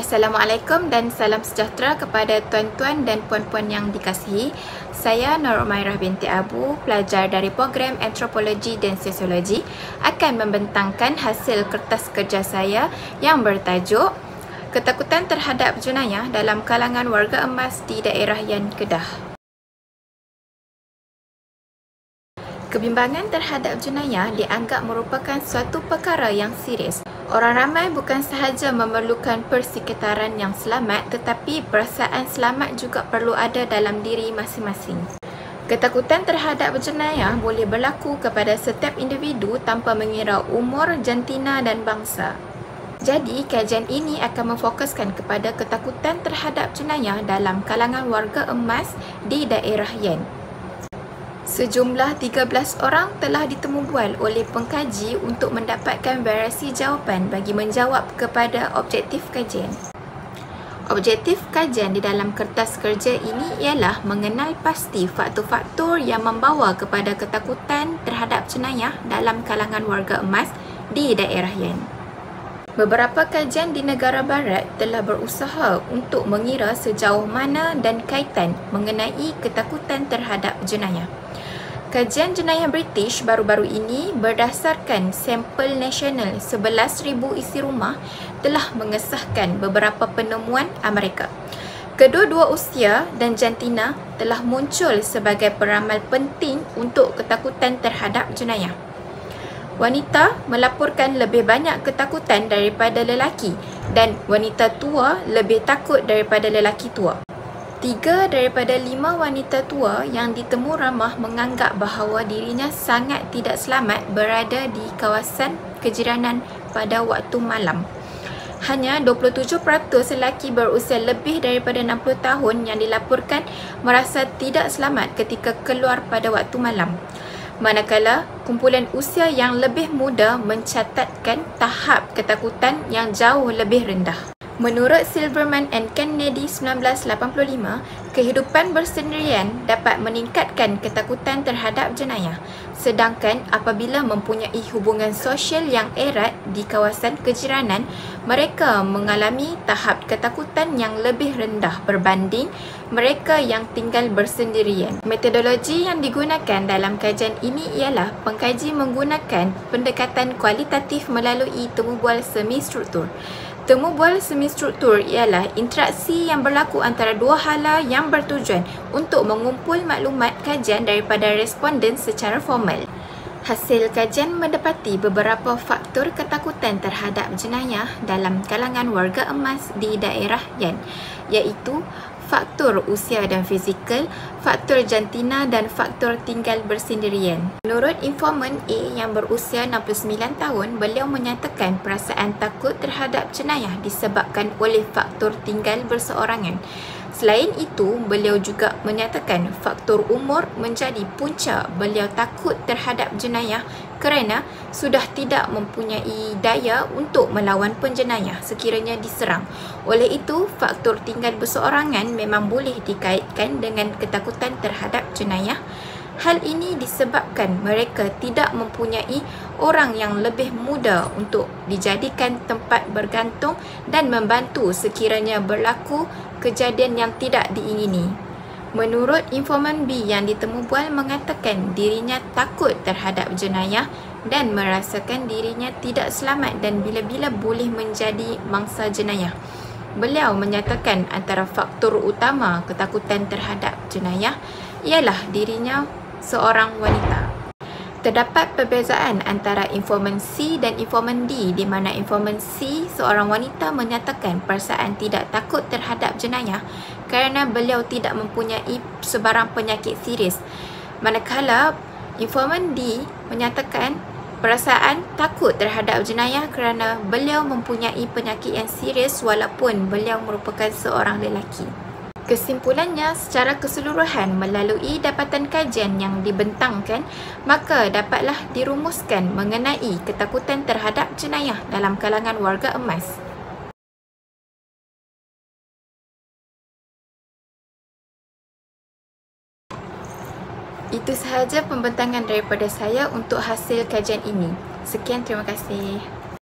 Assalamualaikum dan salam sejahtera kepada tuan-tuan dan puan-puan yang dikasihi. Saya Nur Umairah binti Abu, pelajar dari program Antropologi dan Sosiologi, akan membentangkan hasil kertas kerja saya yang bertajuk Ketakutan terhadap jenayah dalam kalangan warga emas di daerah Yan Kedah. Kebimbangan terhadap jenayah dianggap merupakan suatu perkara yang serius. Orang ramai bukan sahaja memerlukan persekitaran yang selamat, tetapi perasaan selamat juga perlu ada dalam diri masing-masing. Ketakutan terhadap jenayah boleh berlaku kepada setiap individu tanpa mengira umur, jantina dan bangsa. Jadi, kajian ini akan memfokuskan kepada ketakutan terhadap jenayah dalam kalangan warga emas di daerah Yan. Sejumlah 13 orang telah ditemubual oleh pengkaji untuk mendapatkan variasi jawapan bagi menjawab kepada objektif kajian. Objektif kajian di dalam kertas kerja ini ialah mengenal pasti faktor-faktor yang membawa kepada ketakutan terhadap jenayah dalam kalangan warga emas di daerah Yan. Beberapa kajian di negara barat telah berusaha untuk mengira sejauh mana dan kaitan mengenai ketakutan terhadap jenayah. Kajian jenayah British baru-baru ini berdasarkan sampel nasional 11,000 isi rumah telah mengesahkan beberapa penemuan Amerika. Kedua-dua usia dan jantina telah muncul sebagai peramal penting untuk ketakutan terhadap jenayah. Wanita melaporkan lebih banyak ketakutan daripada lelaki dan wanita tua lebih takut daripada lelaki tua. 3 daripada 5 wanita tua yang ditemu ramah menganggap bahawa dirinya sangat tidak selamat berada di kawasan kejiranan pada waktu malam. Hanya 27% lelaki berusia lebih daripada 60 tahun yang dilaporkan merasa tidak selamat ketika keluar pada waktu malam. Manakala kumpulan usia yang lebih muda mencatatkan tahap ketakutan yang jauh lebih rendah. Menurut Silverman and Kennedy 1985, kehidupan bersendirian dapat meningkatkan ketakutan terhadap jenayah, sedangkan apabila mempunyai hubungan sosial yang erat di kawasan kejiranan, mereka mengalami tahap ketakutan yang lebih rendah berbanding mereka yang tinggal bersendirian. Metodologi yang digunakan dalam kajian ini ialah pengkaji menggunakan pendekatan kualitatif melalui temubual semi-struktur. Temubual semi-struktur ialah interaksi yang berlaku antara dua hala yang bertujuan untuk mengumpul maklumat kajian daripada responden secara formal. Hasil kajian mendapati beberapa faktor ketakutan terhadap jenayah dalam kalangan warga emas di daerah Yan, iaitu faktor usia dan fizikal, faktor jantina dan faktor tinggal bersendirian. Menurut informan A yang berusia 69 tahun, beliau menyatakan perasaan takut terhadap jenayah disebabkan oleh faktor tinggal berseorangan. Selain itu, beliau juga menyatakan faktor umur menjadi punca beliau takut terhadap jenayah kerana sudah tidak mempunyai daya untuk melawan penjenayah sekiranya diserang. Oleh itu, faktor tinggal berseorangan memang boleh dikaitkan dengan ketakutan terhadap jenayah. Hal ini disebabkan mereka tidak mempunyai orang yang lebih muda untuk dijadikan tempat bergantung dan membantu sekiranya berlaku kejadian yang tidak diingini. Menurut informan B yang ditemubual mengatakan dirinya takut terhadap jenayah dan merasakan dirinya tidak selamat dan bila-bila boleh menjadi mangsa jenayah. Beliau menyatakan antara faktor utama ketakutan terhadap jenayah ialah dirinya seorang wanita. Terdapat perbezaan antara informan C dan informan D di mana informan C, seorang wanita, menyatakan perasaan tidak takut terhadap jenayah kerana beliau tidak mempunyai sebarang penyakit serius. Manakala informan D menyatakan perasaan takut terhadap jenayah kerana beliau mempunyai penyakit yang serius walaupun beliau merupakan seorang lelaki. Kesimpulannya, secara keseluruhan melalui dapatan kajian yang dibentangkan, maka dapatlah dirumuskan mengenai ketakutan terhadap jenayah dalam kalangan warga emas. Itu sahaja pembentangan daripada saya untuk hasil kajian ini. Sekian, terima kasih.